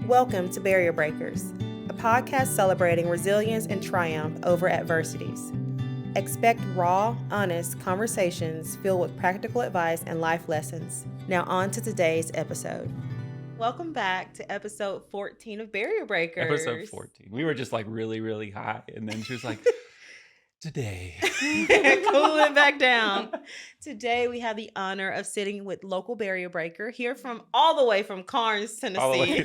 Welcome to Barrier Breakers, a podcast celebrating resilience and triumph over adversities. Expect raw, honest conversations filled with practical advice and life lessons. Now on to today's episode. Welcome back to episode 14 of Barrier Breakers. Episode 14. We were just like really, really high. And then she was like, today. Cooling back down. Today we have the honor of sitting with local barrier breaker here from all the way from Carnes, Tennessee. All the way,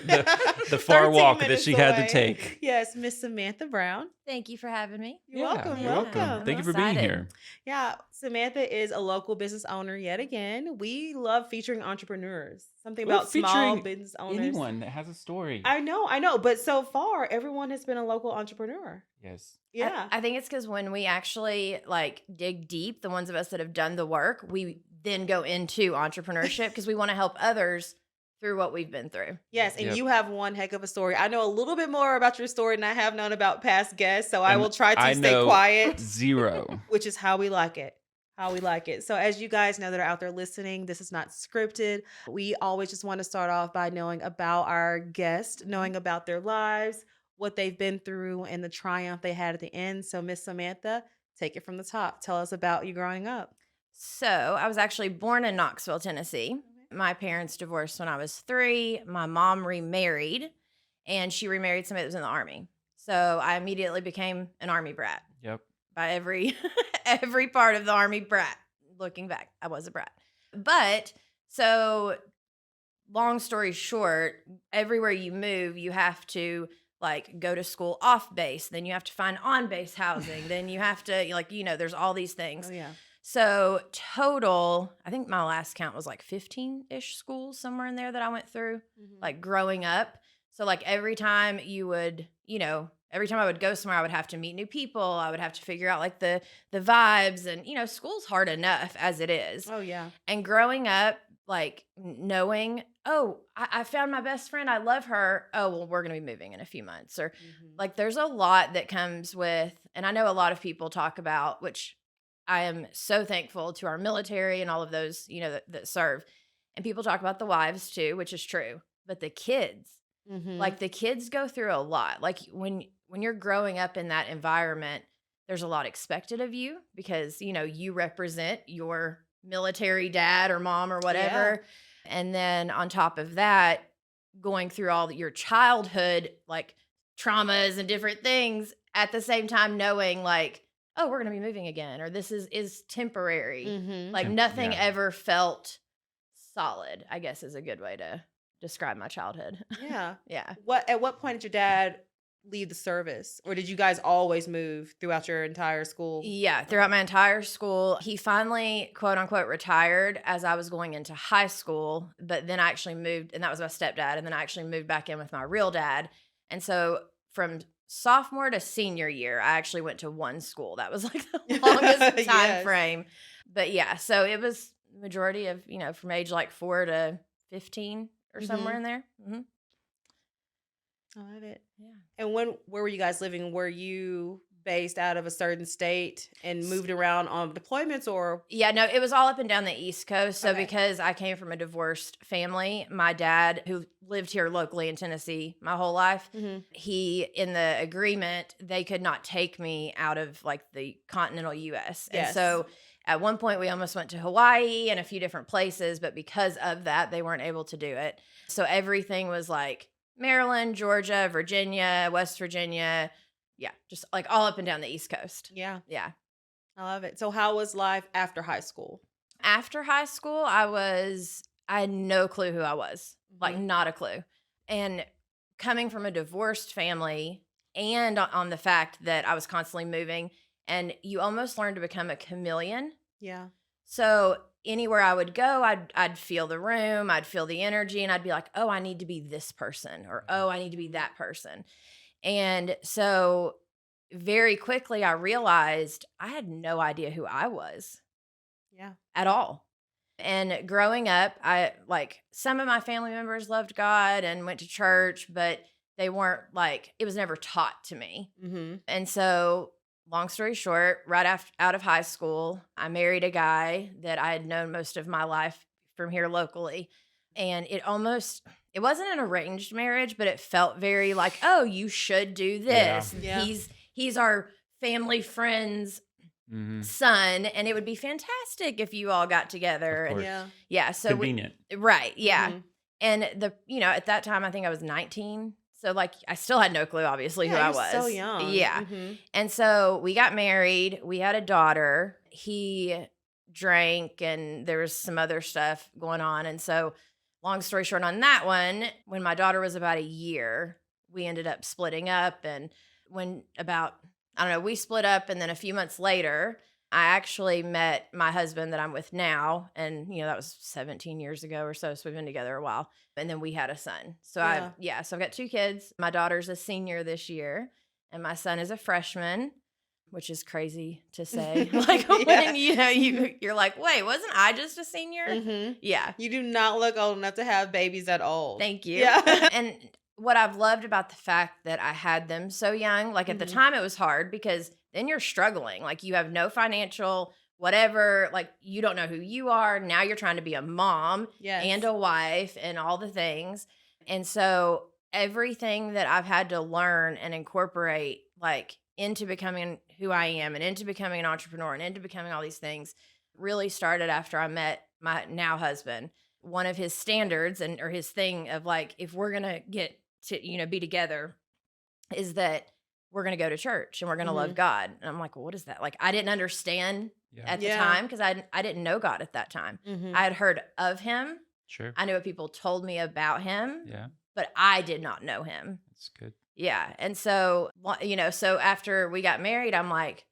the far walk that she had to take. Yes, Miss Samantha Brown. Thank you for having me. You're welcome. Thank you for being here. Yeah, Samantha is a local business owner yet again. We love featuring entrepreneurs. Something about small business owners. Anyone that has a story. I know. But so far, everyone has been a local entrepreneur. Yes. Yeah. I think it's because when we actually dig deep, the ones of us that have done the work, we then go into entrepreneurship because we want to help others through what we've been through. Yes, and you have one heck of a story. I know a little bit more about your story than I have known about past guests, so I will try to stay quiet. Zero. Which is how we like it. So as you guys know that are out there listening, this is not scripted. We always just want to start off by knowing about our guest, knowing about their lives, what they've been through, and the triumph they had at the end. So Miss Samantha, take it from the top. Tell us about you growing up. So I was actually born in Knoxville, Tennessee. My parents divorced when I was 3. My mom remarried, and she remarried somebody that was in the Army. So I immediately became an Army brat. Yep. By every part of the Army brat. Looking back, I was a brat. But so long story short, everywhere you move, you have to go to school off base. Then you have to find on base housing. Then you have to there's all these things. Oh, yeah. So total, I think my last count was 15-ish schools somewhere in there that I went through, growing up. So every time every time I would go somewhere, I would have to meet new people. I would have to figure out the vibes, and school's hard enough as it is. Oh yeah. And growing up, knowing, I found my best friend. I love her. Oh, well, we're going to be moving in a few months. Or there's a lot that comes with, and I know a lot of people talk about, which I am so thankful to our military and all of those, that serve. And people talk about the wives too, which is true. But the kids, the kids go through a lot. When you're growing up in that environment, there's a lot expected of you because, you represent your military dad or mom or whatever. Yeah. And then on top of that, going through all your childhood, traumas and different things at the same time, knowing oh, we're going to be moving again, or this is temporary. Nothing ever felt solid, I guess is a good way to describe my childhood. Yeah. Yeah. At what point did your dad leave the service, or did you guys always move throughout your entire school? Yeah, throughout my entire school. He finally, quote unquote, retired as I was going into high school, but then I actually moved, and that was my stepdad, and then I actually moved back in with my real dad. And so from sophomore to senior year, I actually went to one school. That was the longest time frame. But yeah, so it was majority of, from age 4 to 15 or somewhere in there. I love it. Yeah. And where were you guys living? Were you based out of a certain state and moved around on deployments, or? Yeah, no, it was all up and down the East Coast. So because I came from a divorced family, my dad, who lived here locally in Tennessee my whole life, he, in the agreement, they could not take me out of the continental U.S. Yes. And so at one point we almost went to Hawaii and a few different places, but because of that, they weren't able to do it. So everything was Maryland, Georgia, Virginia, West Virginia. Yeah, just all up and down the East Coast. Yeah. Yeah. I love it. So how was life after high school? After high school, I had no clue who I was. Not a clue. And coming from a divorced family and on the fact that I was constantly moving, and you almost learn to become a chameleon. Yeah. So anywhere I would go, I'd feel the room, I'd feel the energy, and I'd be like, oh, I need to be this person, or oh, I need to be that person. And so very quickly I realized I had no idea who I was. Yeah. At all. And growing up, I some of my family members loved God and went to church, but they weren't it was never taught to me. And so long story short, right out of high school, I married a guy that I had known most of my life from here locally. And it it wasn't an arranged marriage, but it felt very like, oh, you should do this. Yeah. He's our family friend's Mhm. son, and it would be fantastic if you all got together. Of And course. Yeah. yeah, so Convenient. right, yeah. Mhm. And at that time I think I was 19. So like I still had no clue obviously who Yeah, I you're was. so young. Yeah. Mhm. And so we got married, we had a daughter. He drank and there was some other stuff going on. And so long story short on that one, when my daughter was about a year, we ended up splitting up. And when about, I don't know, we split up. And then a few months later, I actually met my husband that I'm with now. And, that was 17 years ago or so. So we've been together a while. And then we had a son. So so I've got 2 kids. My daughter's a senior this year, and my son is a freshman, which is crazy to say. Like Yeah. when you're like, wait, wasn't I just a senior? Mhm. Yeah. You do not look old enough to have babies that old. Thank you. Yeah. And what I've loved about the fact that I had them so young, like at the Mhm. time it was hard because then you're struggling. Like you have no financial whatever, like you don't know who you are. Now you're trying to be a mom Yes. and a wife and all the things. And so everything that I've had to learn and incorporate like into becoming who I am and into becoming an entrepreneur and into becoming all these things really started after I met my now husband. One of his standards or his thing of like, if we're going to get to, be together is that we're going to go to church and we're going to love Mhm. God. And I'm like, well, what is that? Like, I didn't understand Yeah. at the Yeah. time because I didn't know God at that time. Mhm. I had heard of him. Sure. I knew what people told me about him, Yeah. but I did not know him. That's good. Yeah. And so, so after we got married, I'm like,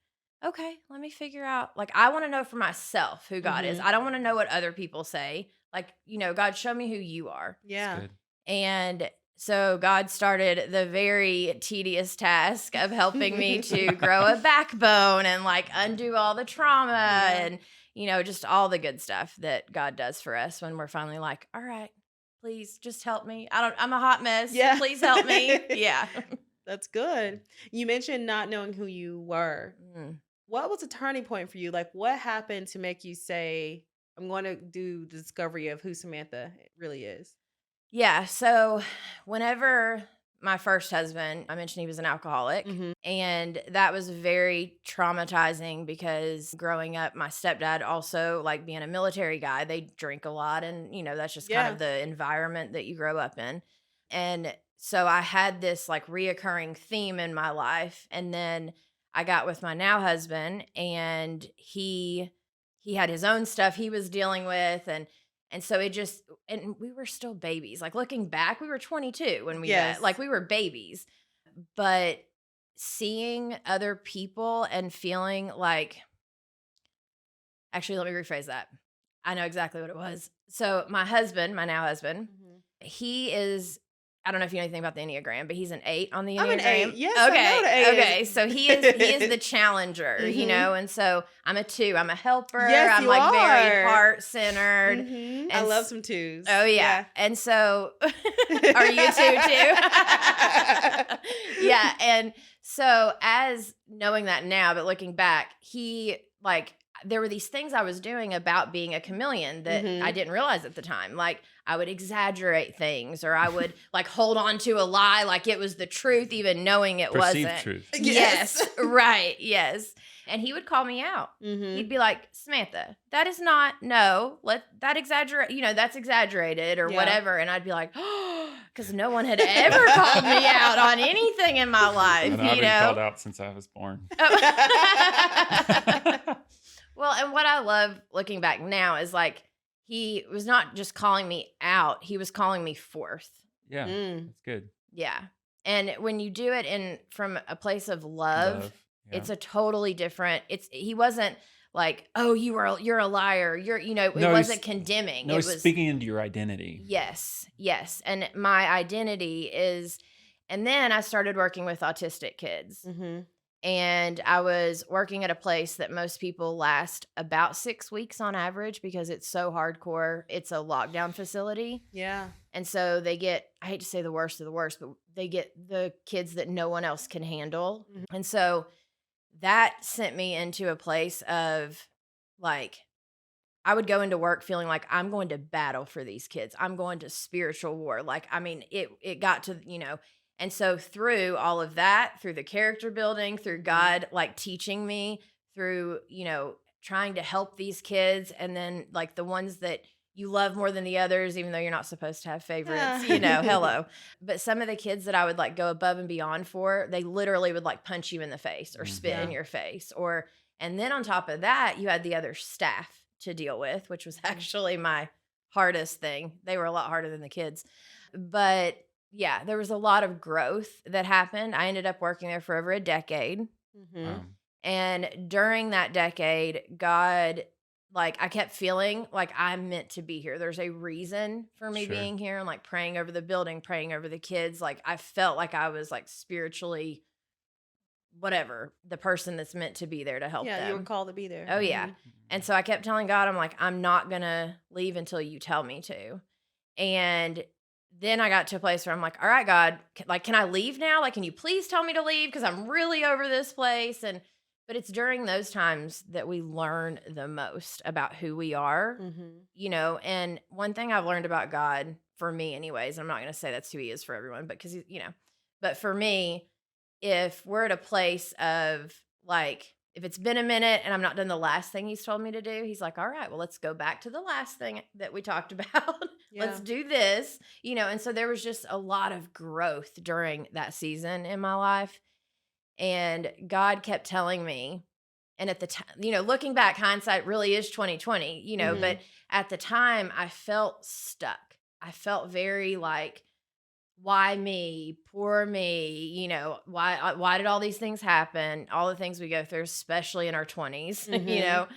okay, let me figure out. Like, I want to know for myself who God is. Mhm. I don't want to know what other people say. Like, God, show me who you are. Yeah. Good. And so God started the very tedious task of helping me to grow a backbone and like undo all the trauma Yeah. and, just all the good stuff that God does for us when we're finally like, all right, please just help me. I'm a hot mess. Yeah. Please help me. Yeah. That's good. You mentioned not knowing who you were. Mm. What was a turning point for you? Like, what happened to make you say, I'm going to do the discovery of who Samantha really is? Yeah. So whenever my first husband, I mentioned he was an alcoholic, Mhm. and that was very traumatizing because growing up, my stepdad also, like being a military guy, they drink a lot. And, that's just kind Yeah. of the environment that you grow up in. And so I had this like reoccurring theme in my life. And then I got with my now husband, and he had his own stuff he was dealing with. And so and we were still babies. Like looking back, we were 22 when we Yes. met. Like we were babies. But seeing other people and feeling like, actually, let me rephrase that. I know exactly what it was. So my husband, my now husband, Mhm. he is, I don't know if you know anything about the Enneagram, but he's an 8 on the Enneagram. I'm an 8. Yes, I know the 8 is. Okay. So he is the challenger, Mhm. And so I'm a 2. I'm a helper. Yes, I'm you like very are. heart-centered. Mhm. I And love some 2s. Oh yeah. And so are you 2 too? Yeah. And so as knowing that now, but looking back, there were these things I was doing about being a chameleon that Mhm. I didn't realize at the time. Like I would exaggerate things, or I would like hold on to a lie like it was the truth, even knowing it Perceived wasn't. truth. Yes. Right. Yes. And he would call me out. Mhm. He'd be like, Samantha, that is not, no, that's exaggerated or Yeah. whatever. And I'd be like, oh, because no one had ever called me out on anything in my life, And I've been called out since I was born. Oh. Well, and what I love looking back now is like, he was not just calling me out, he was calling me forth. Yeah, Mm. that's good. Yeah. And when you do it from a place of love. Yeah. It's a totally different. He wasn't like, oh, you're a liar. It No, wasn't condemning. No, It he's was speaking into your identity. yes. And my identity is, and then I started working with autistic kids, Mhm. and I was working at a place that most people last about 6 weeks on average because it's so hardcore. It's a lockdown facility. Yeah. And so they get, I hate to say the worst of the worst, but they get the kids that no one else can handle. Mhm. And so that sent me into a place of like, I would go into work feeling like I'm going to battle for these kids. I'm going to spiritual war. Like, I mean, it got to, and so through all of that, through the character building, through God like teaching me, through, trying to help these kids, and then like the ones that you love more than the others, even though you're not supposed to have favorites, Yeah. hello. But some of the kids that I would like go above and beyond for, they literally would like punch you in the face or spit in Mhm. Yeah. your face. And then on top of that, you had the other staff to deal with, which was Mhm. actually my hardest thing. They were a lot harder than the kids. But yeah, there was a lot of growth that happened. I ended up working there for over a decade. Mhm. Wow. And during that decade, God, like, I kept feeling like I'm meant to be here. There's a reason for me Sure. being here, and like praying over the building, praying over the kids. Like, I felt like I was like spiritually, whatever, the person that's meant to be there to help Yeah, you were them. called to be there. Oh, yeah. Mhm. And so I kept telling God, I'm like, I'm not going to leave until you tell me to. And then I got to a place where I'm like, all right, God, can I leave now? Like, can you please tell me to leave? Because I'm really over this place. But it's during those times that we learn the most about who we are, Mhm. and one thing I've learned about God, for me anyways, I'm not going to say that's who he is for everyone, but because, but for me, if we're at a place of like, if it's been a minute and I'm not done the last thing he's told me to do, he's like, all right, well, let's go back to the last thing that we talked about. Let's Yeah. do this, and so there was just a lot of growth during that season in my life. And God kept telling me, and at the time, looking back, hindsight really is 2020, but Mhm. at the time I felt stuck. I felt very like, why me? Poor me. Why did all these things happen? All the things we go through, especially in our 20s, Mhm.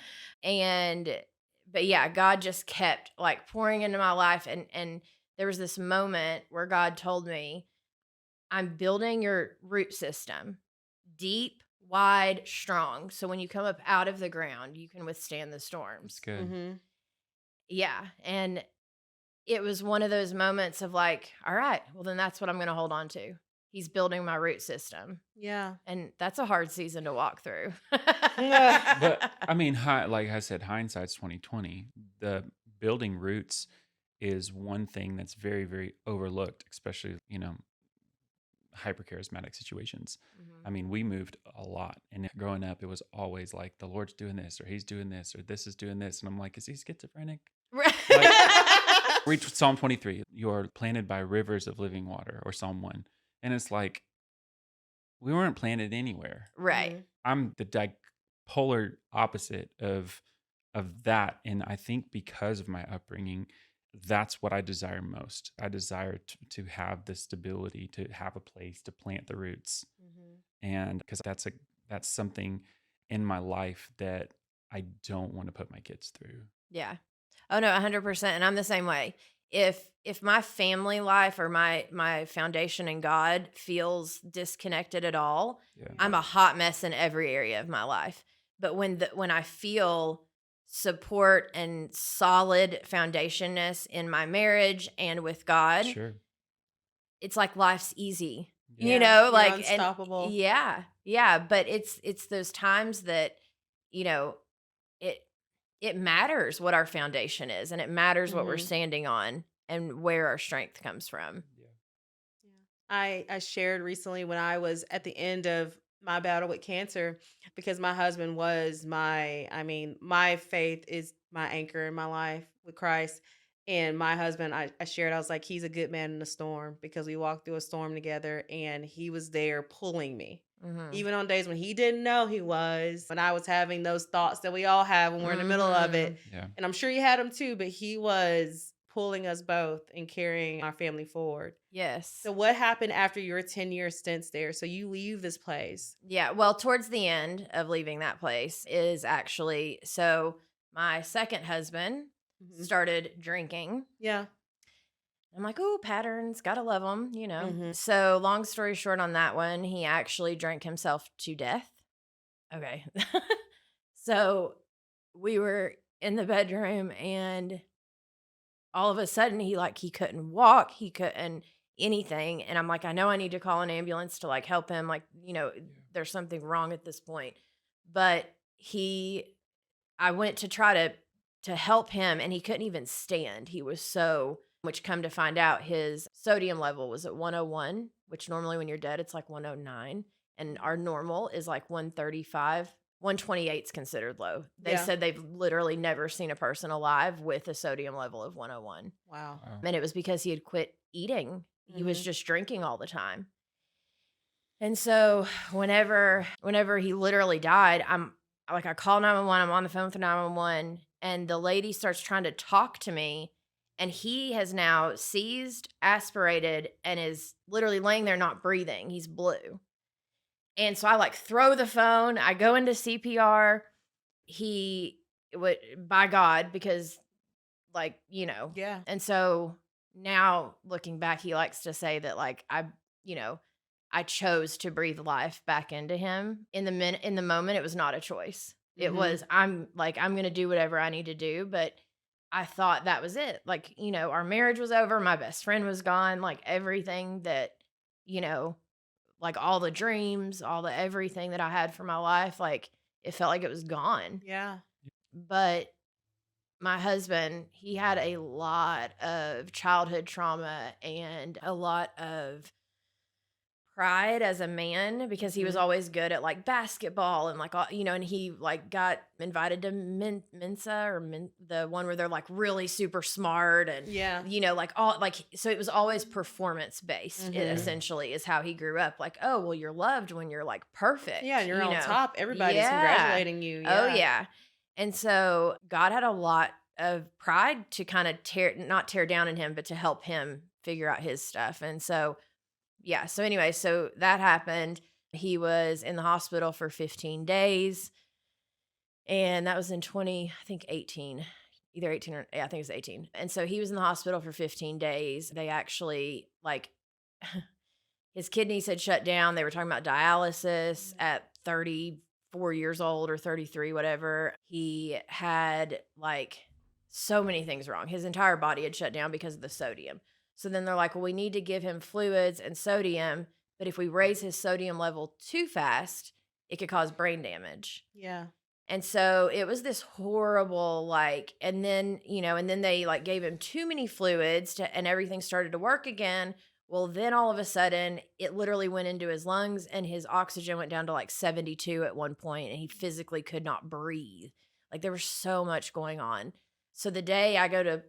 And but yeah, God just kept like pouring into my life, and there was this moment where God told me, I'm building your root system deep, wide, strong. So when you come up out of the ground, you can withstand the That's storms. good. Mhm. Yeah. And it was one of those moments of like, all right, well, then that's what I'm going to hold on to. He's building my root system. Yeah. And that's a hard season to walk through. But I mean, like I said, hindsight's 2020. The building roots is one thing that's very, very overlooked, especially hyper charismatic situations. I Mhm. mean, we moved a lot, and growing up, it was always like the Lord's doing this, or He's doing this, or this is doing this, and I'm like, is he schizophrenic? Right. Like, read Psalm 23. You are planted by rivers of living water, or Psalm 1, and it's like we weren't planted anywhere. Right. Mhm. I'm the polar opposite of that, and I think because of my upbringing, that's what I desire most. I desire to have the stability, to have a place to plant the roots, Mhm. and because that's something in my life that I don't want to put my kids through. Yeah. Oh no, 100%. And I'm the same way. If my family life or my foundation in God feels disconnected at all, Yeah, I'm Mhm. a hot mess in every area of my life. But when I feel support and solid foundationness in my marriage and with God, sure. it's like life's easy. Yeah, You're Like, and unstoppable. yeah. Yeah, but it's those times that, you know, it it matters what our foundation is, and it matters what we're Mhm. standing on and where our strength comes from. yeah, Yeah. I shared recently when I was at the end of my battle with cancer because my husband was my faith is my anchor in my life with Christ. And my husband, I shared, I was like, he's a good man in a storm because we walked through a storm together and he was there pulling me. Mhm. Even on days when he didn't know he was, when I was having those thoughts that we all have when we're in the middle of it. Mhm. yeah. And I'm sure he had them too, but he was pulling us both and carrying our family forward. Yes. So what happened after your 10-year stints there? So you leave this place. Yeah, well, towards the end of leaving that place is actually, so my second husband Mhm. started drinking. Yeah. I'm like, "Oh, patterns, gotta love them, Mhm. So, long story short on that one, he actually drank himself to death. Okay. So, we were in the bedroom, and all of a sudden he couldn't walk, he couldn't anything, and I'm like, I know I need to call an ambulance to like help him, like, there's something wrong at this point. But he I went to try to to help him, and he couldn't even stand. He was so, which come to find out his sodium level was at 101, which normally when you're dead, it's like 109. And our normal is like 135. 128 is considered low. They Yeah. said they've literally never seen a person alive with a sodium level of 101. Wow. Wow. And it was because he had quit eating. He was Mhm. just drinking all the time. And so whenever he literally died, I call 911, I'm on the phone with 911, and the lady starts trying to talk to me, and he has now seized, aspirated, and is literally laying there not breathing. He's blue. And so I like throw the phone, I go into CPR. He would, by God, because Yeah. and so now looking back, he likes to say that like you know, I chose to breathe life back into him. In the moment, it was not a choice. It Mhm. was, I'm going to do whatever I need to do, but I thought that was it. Like, our marriage was over, my best friend was gone, like everything that, you know, like all the dreams, all the everything that I had for my life, like it felt like it was gone. Yeah. But my husband, he had a lot of childhood trauma and a lot of pride as a man because he was Mhm. always good at like basketball and like all, and he like got invited to Mensa or the one where they're like really super smart and Yeah. like all like so it was always performance based. It Mhm. essentially is how he grew up. Like, oh well, you're loved when you're like perfect. Yeah, and you're on top. Everybody's Yeah. congratulating you. Oh Yeah. yeah. And so God had a lot of pride to kind of not tear down in him, but to help him figure out his stuff. And so yeah. So anyway, so that happened. He was in the hospital for 15 days. And that was in I think 18, either 18 or, yeah, I think it was 18. And so he was in the hospital for 15 days. They actually, like, his kidneys had shut down. They were talking about dialysis at 34 years old or 33, whatever. He had, like, so many things wrong. His entire body had shut down because of the sodium. So then they're like, well, we need to give him fluids and sodium, but if we raise his sodium level too fast, it could cause brain damage. Yeah. And so it was this horrible, like, and then, and then they like gave him too many fluids and everything started to work again. Well, then all of a sudden it literally went into his lungs and his oxygen went down to like 72 at one point and he physically could not breathe. Like there was so much going on. So the day I go to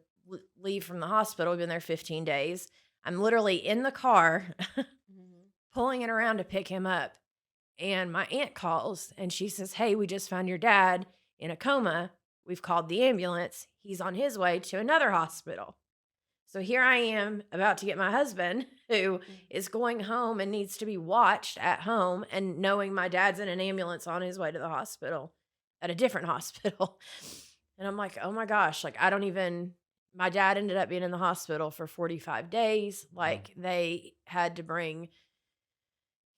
leave from the hospital, we've been there 15 days. I'm literally in the car Mhm. pulling it around to pick him up. And my aunt calls and she says, hey, we just found your dad in a coma. We've called the ambulance. He's on his way to another hospital. So here I am about to get my husband, who is going home and needs to be watched at home, and knowing my dad's in an ambulance on his way to the hospital at a different hospital. And I'm like, oh my gosh, like my dad ended up being in the hospital for 45 days. Like they had to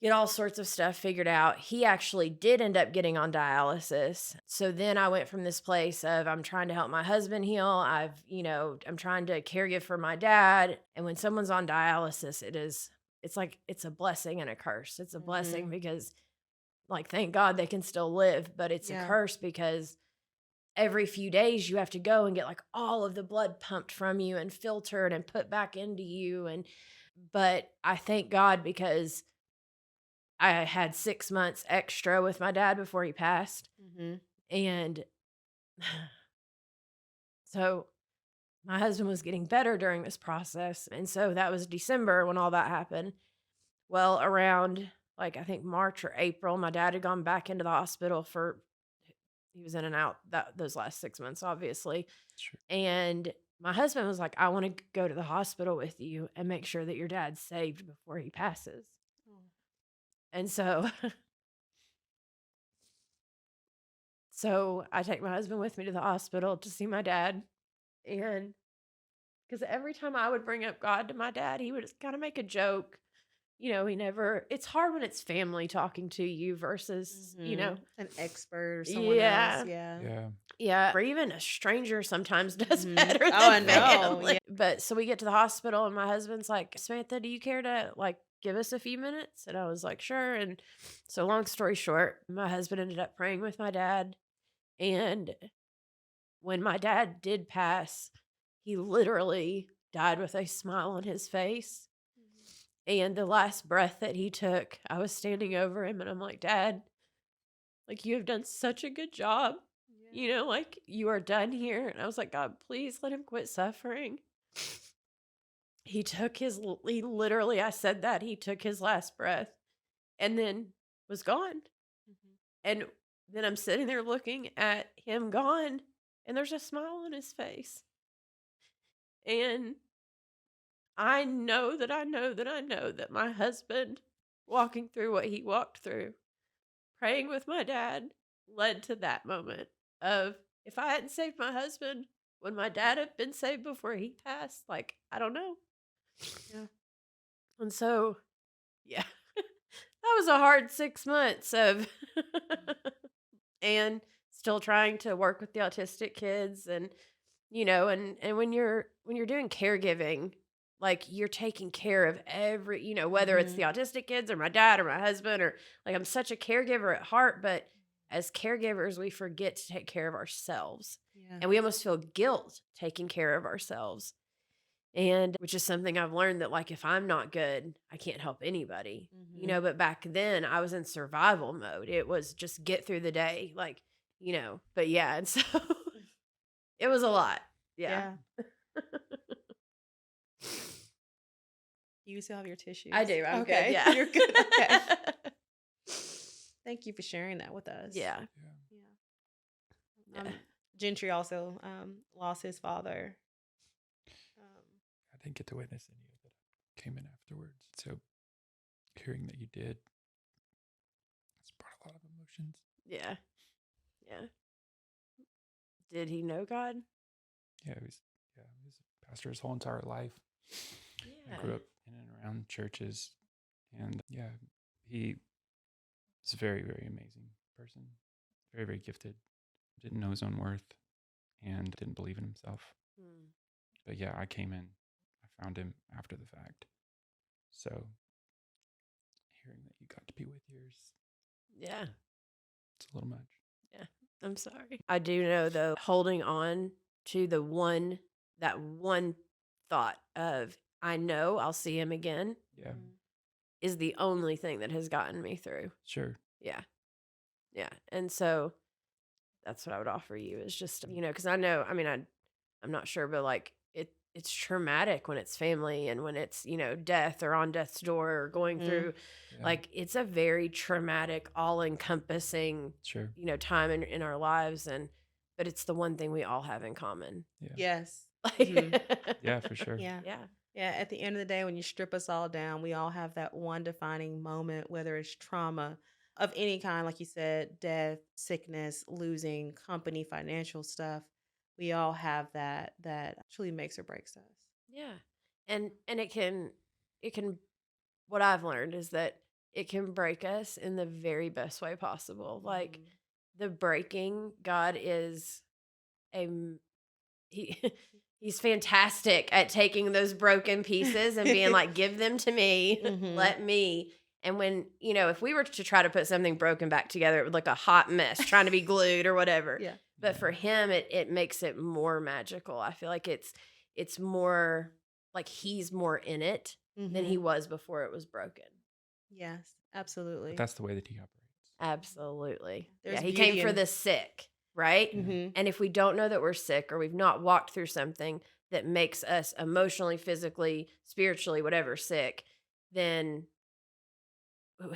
get all sorts of stuff figured out. He actually did end up getting on dialysis. So then I went from this place of I'm trying to help my husband heal. I'm trying to caregive for my dad. And when someone's on dialysis, it's like it's a blessing and a curse. It's a blessing because like thank God they can still live, but it's a Yeah. curse because every few days you have to go and get like all of the blood pumped from you and filtered and put back into you but I thank God because I had 6 months extra with my dad before he passed, Mhm. and so my husband was getting better during this process, and so that was December when all that happened. Well, around, like, I think March or April, my dad had gone back into the hospital he was in and out those last 6 months, obviously, Sure. and my husband was like, "I wanna go to the hospital with you and make sure that your dad's saved before he passes." And so So I take my husband with me to the hospital to see my dad. And because every time I would bring up God to my dad, he would just kind of make a joke. He never, it's hard when it's family talking to you versus, An expert or someone else. yeah. Yeah. Yeah. Yeah. Or even a stranger sometimes does Mhm. better Oh, than I know. family. Yeah. But so we get to the hospital and my husband's like, Samantha, do you care to like give us a few minutes? And I was like, sure. And so long story short, my husband ended up praying with my dad. And when my dad did pass, he literally died with a smile on his face. And the last breath that he took, I was standing over him and I'm like, Dad, like, you have done such a good job. Yeah. You know, like, you are done here. And I was like, God, please let him quit suffering. He literally, I said that, he took his last breath and then was gone. Mhm. And then I'm sitting there looking at him gone, and there's a smile on his face. And I know that I know that I know that my husband, walking through what he walked through, praying with my dad, led to that moment of, if I hadn't saved my husband, would my dad have been saved before he passed? Like, I don't know. Yeah. And so, yeah, that was a hard 6 months of, and still trying to work with the autistic kids. And, and when you're doing caregiving, like, you're taking care of every, whether it's the autistic kids or my dad or my husband, or, like, I'm such a caregiver at heart, but as caregivers, we forget to take care of ourselves. Yeah. And we almost feel guilt taking care of ourselves. And which is something I've learned, that, like, if I'm not good, I can't help anybody, but back then I was in survival mode. It was just get through the day, like, but yeah. And so it was a lot. Yeah. Yeah. You still have your tissues? I do. I'm okay. good. Yeah. You're good. Okay. Thank you for sharing that with us. Yeah. Yeah. Yeah. Gentry also lost his father. I didn't get to witness any of it. I came in afterwards. So hearing that you did, it's brought a lot of emotions. Yeah. Yeah. Did he know God? Yeah, he was a pastor his whole entire life. Yeah. I grew up in and around churches, and yeah, he was a very, very amazing person. Very, very gifted. Didn't know his own worth and didn't believe in himself. Mm. But yeah, I came in. I found him after the fact. So hearing that you got to be with yours, Yeah. it's a little much. Yeah. I'm sorry. I do know, though, holding on to that one thought of, I know I'll see him again, Yeah, is the only thing that has gotten me through. sure. Yeah. Yeah. And so that's what I would offer you, is just, because I know, I mean, I'm not sure, but, like, it's traumatic when it's family and when it's, death or on death's door or going through, Yeah, like, it's a very traumatic, all encompassing, sure. time in our lives. But it's the one thing we all have in common. Yeah. Yes. Like, Yeah, for sure. Yeah. yeah. Yeah. At the end of the day, when you strip us all down, we all have that one defining moment, whether it's trauma of any kind, like you said, death, sickness, losing company, financial stuff. We all have that truly makes or breaks us. Yeah. And it can what I've learned is that it can break us in the very best way possible. Like, Mhm. the breaking, God is he he's fantastic at taking those broken pieces and being like, give them to me. Mhm. Let me. And when, if we were to try to put something broken back together, it would look a hot mess trying to be glued or whatever. Yeah. But for him, it makes it more magical. I feel like it's more like he's more in it than he Mhm. was before it was broken. Yes, absolutely. But that's the way that he operates. Absolutely. There's Yeah, he beauty came for in- the sick, right? Mhm. And if we don't know that we're sick, or we've not walked through something that makes us emotionally, physically, spiritually, whatever, sick, then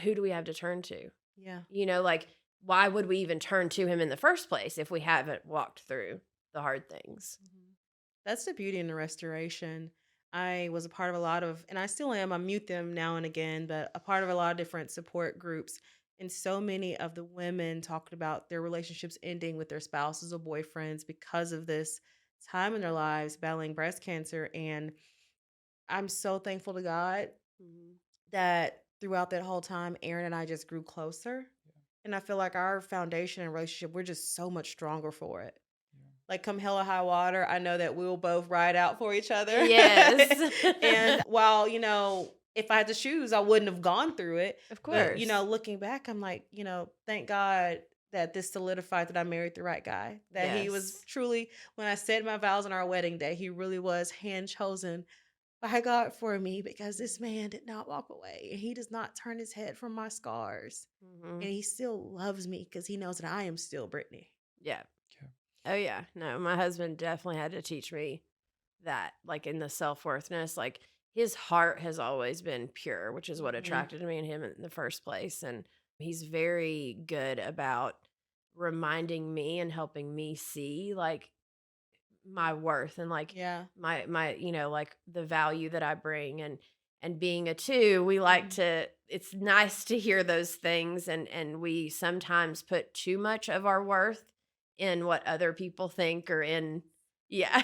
who do we have to turn to? Yeah. Like, why would we even turn to him in the first place if we haven't walked through the hard things? That's the beauty in the restoration. I was a part of a lot of, and I still am, I mute them now and again, but a part of a lot of different support groups. And so many of the women talked about their relationships ending with their spouses or boyfriends because of this time in their lives battling breast cancer. And I'm so thankful to God that throughout that whole time, Aaron and I just grew closer. And I feel like our foundation and relationship, we're just so much stronger for it. Like, come hell or high water, I know that we'll both ride out for each other. Yes. And while, if I had to choose, I wouldn't have gone through it. Of course. But, looking back, I'm like, thank God that this solidified that I married the right guy. That he was Yes. truly, when I said my vows on our wedding day, he really was hand chosen by God for me because this man did not walk away. And he does not turn his head from my scars. Hmm. And he still loves me because he knows that I am still Brittany. Yeah. Okay. Oh yeah. No, my husband definitely had to teach me that, like in the self-worthness, like his heart has always been pure, which is what Mhm. attracted me and him in the first place. And he's very good about reminding me and helping me see like my worth and like Yeah. my like the value that I bring. And being a two, we like Mhm. to, it's nice to hear those things, and we sometimes put too much of our worth in what other people think or in, yeah,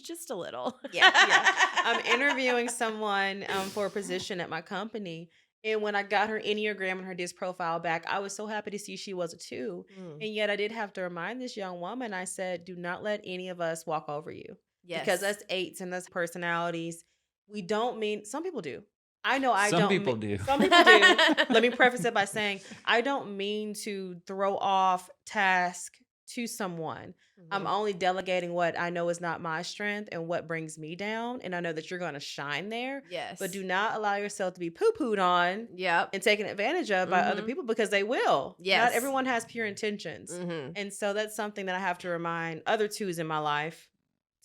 just a little. Yeah. I'm interviewing someone for a position at my company. And when I got her Enneagram and her DISC profile back, I was so happy to see she was a 2. Mm, And yet I did have to remind this young woman, I said, do not let any of us walk over you. Because yes. us 8s and us personalities, we don't mean, some people do. I know I Some don't people mean, do. some people do. Let me preface it by saying, I don't mean to throw off task to someone. I'm Mhm. only delegating what I know is not my strength and what brings me down. And I know that you're going to shine there, but do Yes. not allow yourself to be poo pooed on Yep. and taken advantage of by other Mhm. people because they will. Not Yes. everyone has pure intentions. Mhm. And so that's something that I have to remind other 2s in my life,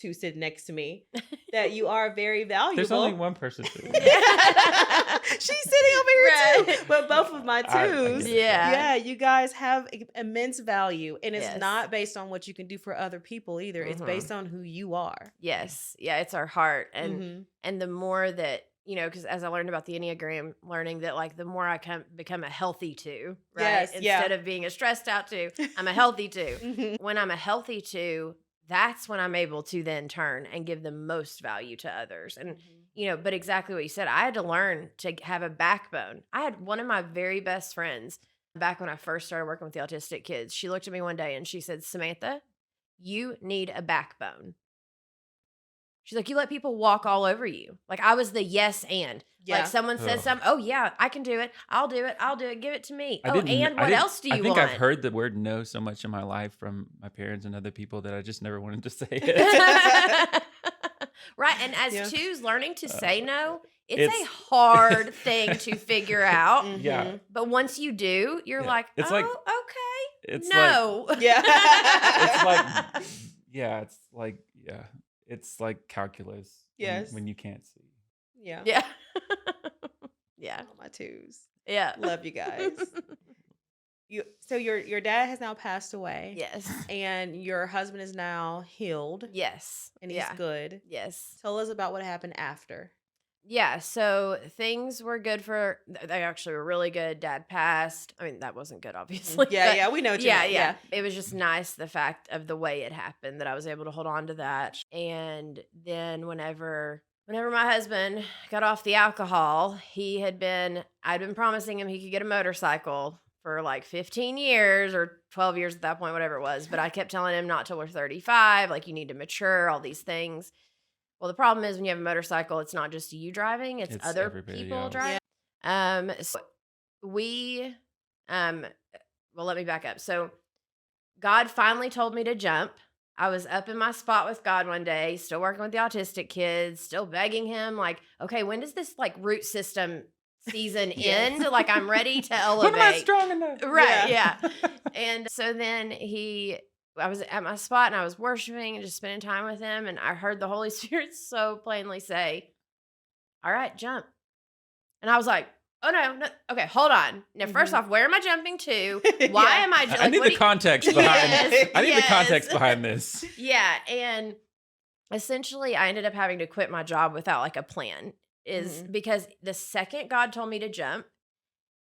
2 sitting next to me, that you are very There's only valuable. one person sitting She's there. sitting over here too. Right. But both of my I 2s, get it. Yeah. yeah, you guys have immense value. And it's Yes. not based on what you can do for other people either. It's Mhm. based on who you are. Yes. Yeah, it's our heart. And Mm-hmm. and the more that, because as I learned about the Enneagram, learning that like the more I become a healthy 2, right? Yes, yeah. Instead of being a stressed out 2, I'm a healthy 2. Mhm. When I'm a healthy 2, that's when I'm able to then turn and give the most value to others. And but exactly what you said, I had to learn to have a backbone. I had one of my very best friends back when I first started working with the autistic kids. She looked at me one day and she said, "Samantha, you need a backbone." She's like, "You let people walk all over you." Like I was the yes and. Like Yeah. someone says Ugh. something, "Oh yeah, I can do it. I'll do it. I'll do it. Give it to me." I Oh, didn't. and I what didn't. else do I you think want? I've heard the word "no" so much in my life from my parents and other people that I just never wanted to say it. Right. And as Yeah. twos, learning to say no, it's It's a hard thing to figure out. Yeah. Mhm. But once you do, you're Yeah. like, It's oh, like okay. it's like No. Yeah. it's like yeah. It's like calculus Yes. when you can't see. Yeah. Yeah. Yeah. Oh, my 2s. Yeah. Love you guys. So your dad has now passed away. Yes. And your husband is now healed Yes. and he's Yeah. good. Yes. Tell us about what happened after. Yeah, so things were good for they actually were really good. Dad passed. I mean, that wasn't good, obviously. Yeah, but yeah, we know what you yeah, meant. yeah. It was just nice the fact of the way it happened that I was able to hold on to that. And then whenever my husband got off the alcohol, I'd been promising him he could get a motorcycle for like 15 years or 12 years at that point, whatever it was. But I kept telling him not till we're 35, like you need to mature, all these things. Well, the problem is when you have a motorcycle, it's not just you driving, it's It's other everybody people else. driving. So we, well, let me back up. So God finally told me to jump. I was up in my spot with God one day, still working with the autistic kids, still begging him, like, okay, when does this like root system season Yes. end? Like, I'm ready to When elevate. am I strong enough? Right, yeah. And so then I was at my spot and I was worshiping and just spending time with him. And I heard the Holy Spirit so plainly say, "All right, jump." And I was like, "Oh, no. Okay, hold on. Now, first off, where am I jumping to? Why Yeah. am I I jumping? need the context behind. Yes, I need the context yes. behind this. Yeah. And essentially, I ended up having to quit my job without like a plan, because the second God told me to jump,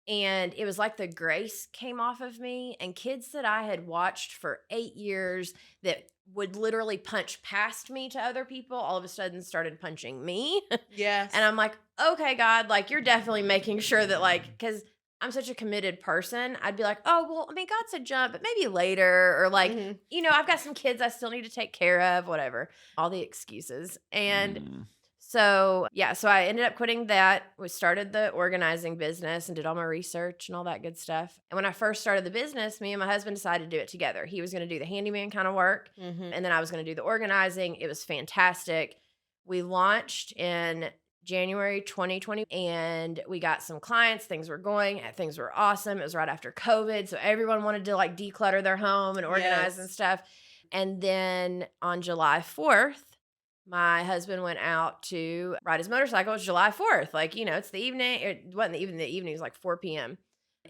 and it was like the grace came off of me, and kids that I had watched for 8 years that would literally punch past me to other people all of a sudden started punching me. Yes. And I'm like, okay, God, like you're definitely making sure that like, because I'm such a committed person, I'd be like, oh, well, I mean, God said jump, but maybe later, or like, I've got some kids I still need to take care of, whatever, all the excuses. And So, yeah, so I ended up quitting that. We started the organizing business and did all my research and all that good stuff. And when I first started the business, me and my husband decided to do it together. He was going to do the handyman kind of work, Mhm. and then I was going to do the organizing. It was fantastic. We launched in January 2020 and we got some clients. Things were going, things were awesome. It was right after COVID. So everyone wanted to like declutter their home and organize and Yes. stuff. And then on July 4th, my husband went out to ride his motorcycle. It was July 4th. Like, it's the evening. It wasn't even the evening. It was like 4 p.m.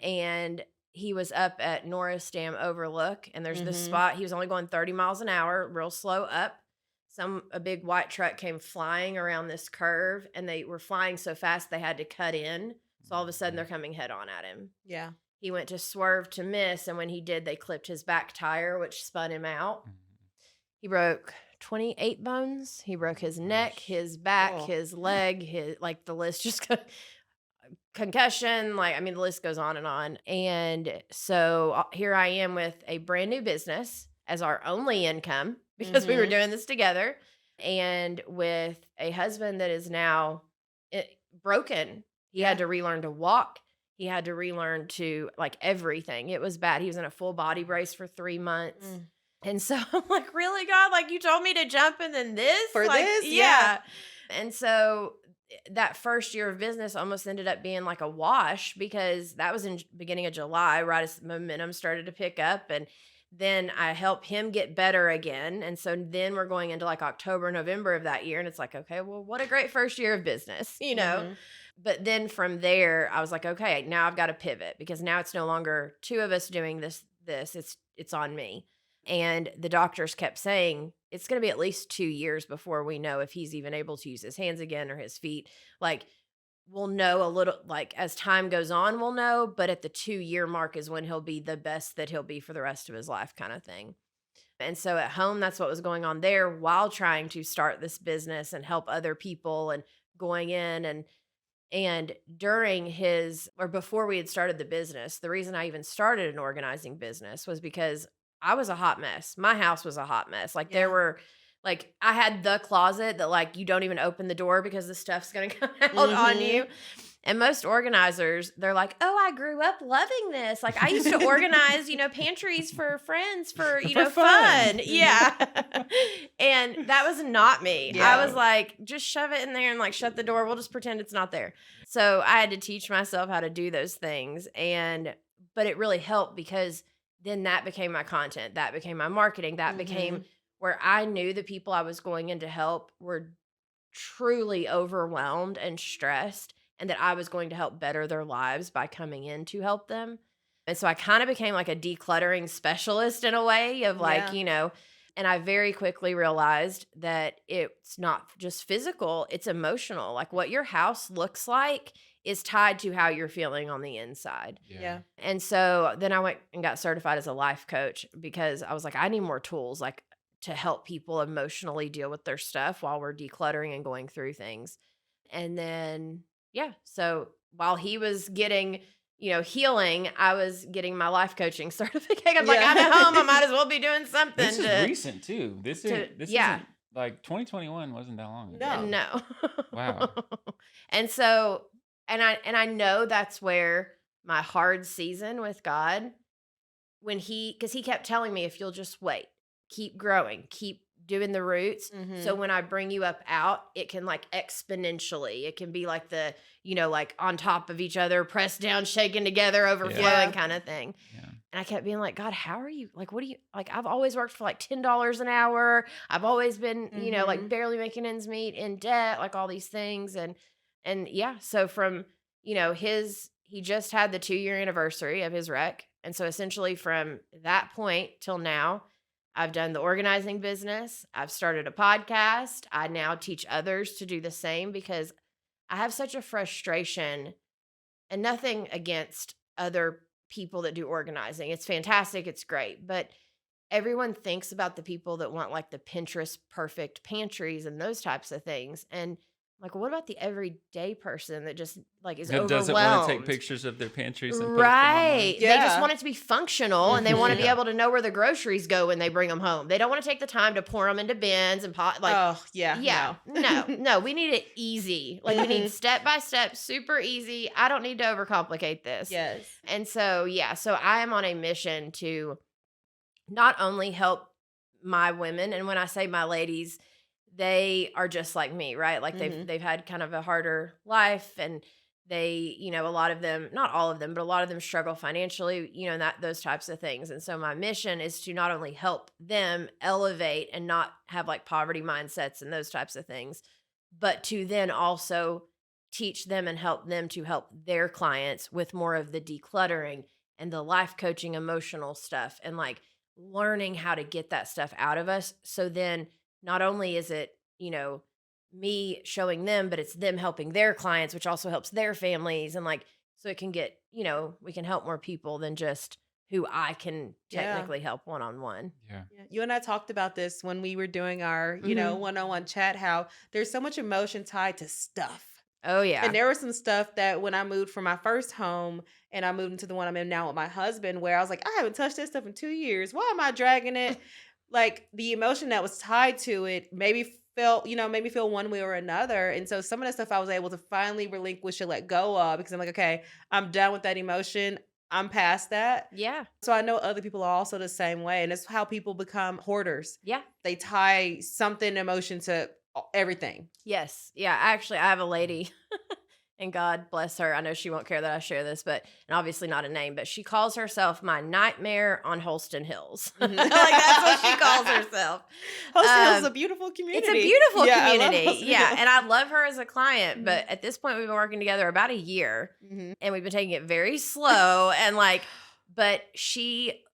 And he was up at Norris Dam Overlook. And there's this Mhm. spot. He was only going 30 miles an hour, real slow up. A big white truck came flying around this curve, and they were flying so fast they had to cut in. So all of a sudden they're coming head on at him. Yeah. He went to swerve to miss, and when he did, they clipped his back tire, which spun him out. He broke 28 bones. He broke his neck, his back, Oh. his leg, the list just concussion. The list goes on. And so here I am with a brand new business as our only income because we were Mhm. doing this together, and with a husband that is now broken. He had to relearn to walk. He had to relearn to everything. It was bad. He was in a full body brace for 3 months. Mm. And so I'm like, really, God? Like, you told me to jump and then this? For Like, this? yeah. And so that first year of business almost ended up being like a wash because that was in beginning of July, right as momentum started to pick up. And then I helped him get better again. And so then we're going into like October, November of that year. And it's like, okay, well, what a great first year of business. Mhm. But then from there, I was like, okay, now I've got to pivot because now it's no longer two of us doing this. It's on me. And the doctors kept saying it's going to be at least 2 years before we know if he's even able to use his hands again or his feet. Like, we'll know a little, like, as time goes on, we'll know. But at the 2-year mark is when he'll be the best that he'll be for the rest of his life, kind of thing. And so at home, that's what was going on there while trying to start this business and help other people and going in and during before we had started the business, the reason I even started an organizing business was because I was a hot mess. My house was a hot mess. Like there Yeah. were I had the closet that you don't even open the door because the stuff's going to come out on Mhm. you. And most organizers, they're like, "Oh, I grew up loving this. Like I used to organize, pantries for friends for, For fun." fun. Yeah. And that was not me. Yeah. I was like, just shove it in there and shut the door. We'll just pretend it's not there. So I had to teach myself how to do those things. But it really helped because then that became my content. That became my marketing. That became Mhm. where I knew the people I was going in to help were truly overwhelmed and stressed, and that I was going to help better their lives by coming in to help them. And so I kind of became like a decluttering specialist in a way of Yeah. and I very quickly realized that it's not just physical, it's emotional. Like what your house looks like is tied to how you're feeling on the inside. Yeah. And so then I went and got certified as a life coach because I was like, I need more tools to help people emotionally deal with their stuff while we're decluttering and going through things. And then, yeah, so while he was getting, healing, I was getting my life coaching certificate. I'm like, Yeah. I'm at home. I might as well be doing something This is recent too. This yeah. isn't like 2021 wasn't that long ago. No. No. Wow. And so, and I know that's where my hard season with God, because he kept telling me, if you'll just wait, keep growing, keep doing the roots. So Mhm. when I bring you up out, it can exponentially, it can be like on top of each other, pressed down, shaken together, overflowing Yeah. kind of thing. Yeah. And I kept being like, God, how are you? What do you I've always worked for $10 an hour. I've always been, Mhm. barely making ends meet, in debt, all these things. And yeah, so from, he just had the 2-year anniversary of his wreck. And so essentially from that point till now, I've done the organizing business. I've started a podcast. I now teach others to do the same because I have such a frustration, and nothing against other people that do organizing. It's fantastic. It's great. But everyone thinks about the people that want the Pinterest perfect pantries and those types of things. And Like, what about the everyday person that just like is Who overwhelmed? doesn't want to take pictures of their pantries and post them Right. online? They just Yeah. want it to be functional and they want to be Yeah. able to know where the groceries go when they bring them home. They don't want to take the time to pour them into bins and pot. Like, Oh, yeah. yeah, no, we need it easy. Like, we need step by step, super easy. I don't need to overcomplicate this. Yes. And so, yeah, so I am on a mission to not only help my women, and when I say my ladies, they are just like me, right? Like they've had kind of a harder life, and they, a lot of them, not all of them, but a lot of them struggle financially, and that those types of things. And so my mission is to not only help them elevate and not have like poverty mindsets and those types of things, but to then also teach them and help them to help their clients with more of the decluttering and the life coaching emotional stuff, and like learning how to get that stuff out of us. So then not only is it, me showing them, but it's them helping their clients, which also helps their families. And like, so it can get, we can help more people than just who I can Yeah. technically help one-on-one. Yeah. Yeah. You and I talked about this when we were doing our, Mhm. one-on-one chat, how there's so much emotion tied to stuff. Oh yeah. And there was some stuff that when I moved from my first home and I moved into the one I'm in now with my husband, where I was like, I haven't touched this stuff in 2 years. Why am I dragging it? Like the emotion that was tied to it maybe made me feel one way or another. And so some of the stuff I was able to finally relinquish and let go of, because I'm like, okay, I'm done with that emotion. I'm past that. Yeah. So I know other people are also the same way. And it's how people become hoarders. Yeah. They tie something emotion to everything. Yes. Yeah. Actually, I have a lady, and God bless her. I know she won't care that I share this, and obviously not a name, but she calls herself my nightmare on Holston Hills. Like, that's what she calls herself. Holston Hills is a beautiful community. It's a beautiful Yeah, I love community. Holston Yeah. Hills. And I love her as a client, but at this point, we've been working together about a year, Mhm. and we've been taking it very slow. And like, but she,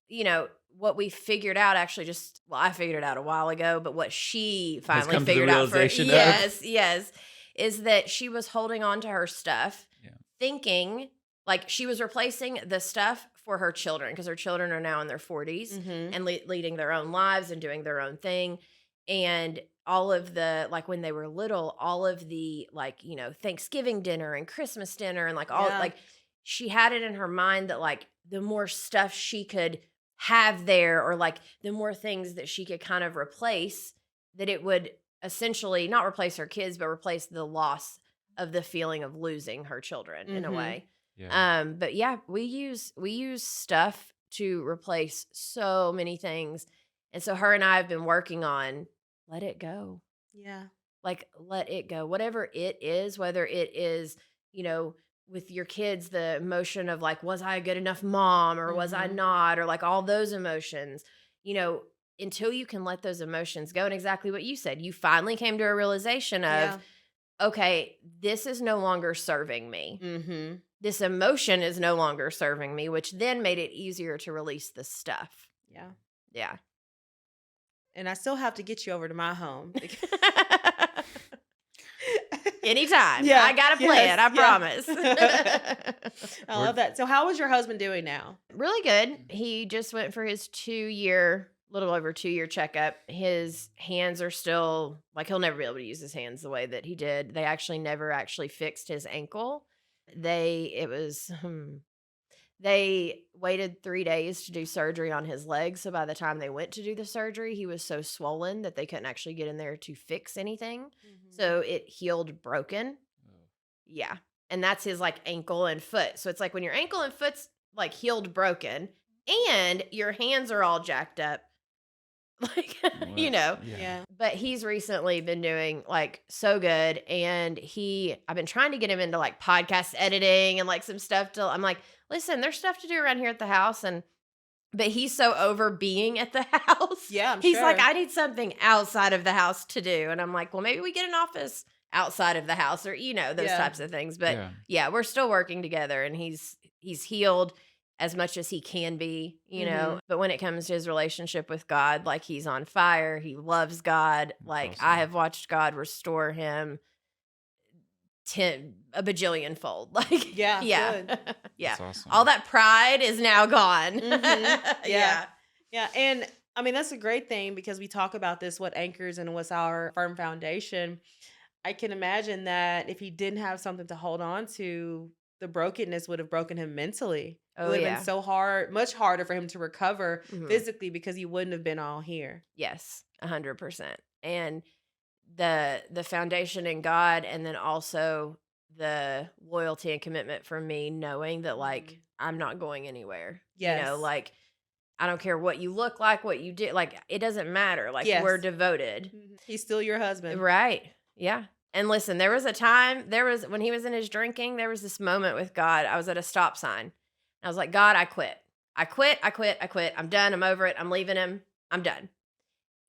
what we figured out actually I figured it out a while ago, but what she finally come to the figured out realization of. yes, is that she was holding on to her stuff, Yeah. thinking like she was replacing the stuff for her children, because her children are now in their 40s Mhm. and leading their own lives and doing their own thing. And all of the, like when they were little, all of the like, Thanksgiving dinner and Christmas dinner and like all Yeah. like she had it in her mind that like the more stuff she could have there, or like the more things that she could kind of replace, that it would essentially not replace her kids, but replace the loss of the feeling of losing her children in a Mhm. way. Yeah. But yeah, we use stuff to replace so many things. And so her and I have been working on let it go. Yeah. Like, let it go. Whatever it is, whether it is, with your kids, the emotion of like, was I a good enough mom, or was I Mhm. not, or like all those emotions, until you can let those emotions go. And exactly what you said, you finally came to a realization of, Yeah. okay, this is no longer serving me. Mhm. This emotion is no longer serving me, which then made it easier to release the stuff. Yeah. Yeah. And I still have to get you over to my home. Anytime. Yeah, I got a plan. I yes, promise. I love that. So how is your husband doing now? Really good. He just went for his little over 2 year checkup. His hands are still like, he'll never be able to use his hands the way that he did. They actually never actually fixed his ankle. They waited 3 days to do surgery on his leg. So by the time they went to do the surgery, he was so swollen that they couldn't actually get in there to fix anything. So it healed broken. Yeah. And that's his like ankle and foot. So it's like when your ankle and foot's like healed broken and your hands are all jacked up, like, What? Yeah. But he's recently been doing like so good. And I've been trying to get him into like podcast editing and like some stuff I'm like, listen, there's stuff to do around here at the house. But he's so over being at the house. Yeah, I'm He's like, sure. I need something outside of the house to do. And I'm like, well, maybe we get an office outside of the house, or, those Yeah. types of things. But Yeah. yeah, we're still working together, and he's healed as much as he can be, Mhm. But when it comes to his relationship with God, like he's on fire. He loves God. Like awesome. I have watched God restore him a bajillion fold. Like, Yeah, yeah. good. Yeah. That's awesome. All that pride is now gone. Mhm. Yeah. Yeah. And I mean, that's a great thing, because we talk about this, what anchors and what's our firm foundation. I can imagine that if he didn't have something to hold on to, the brokenness would have broken him mentally. It Oh would have been yeah. so hard, much harder for him to recover Mhm. physically because he wouldn't have been all here. Yes, 100%. And the foundation in God, and then also the loyalty and commitment from me knowing that like I'm not going anywhere. Yes. Like I don't care what you look like, what you did, like it doesn't matter. Like we're Yes. devoted. He's still your husband. Right. Yeah. And listen, there was a time, when he was in his drinking, there was this moment with God. I was at a stop sign. I was like, God, I quit. I quit. I quit. I quit. I'm done. I'm over it. I'm leaving him. I'm done.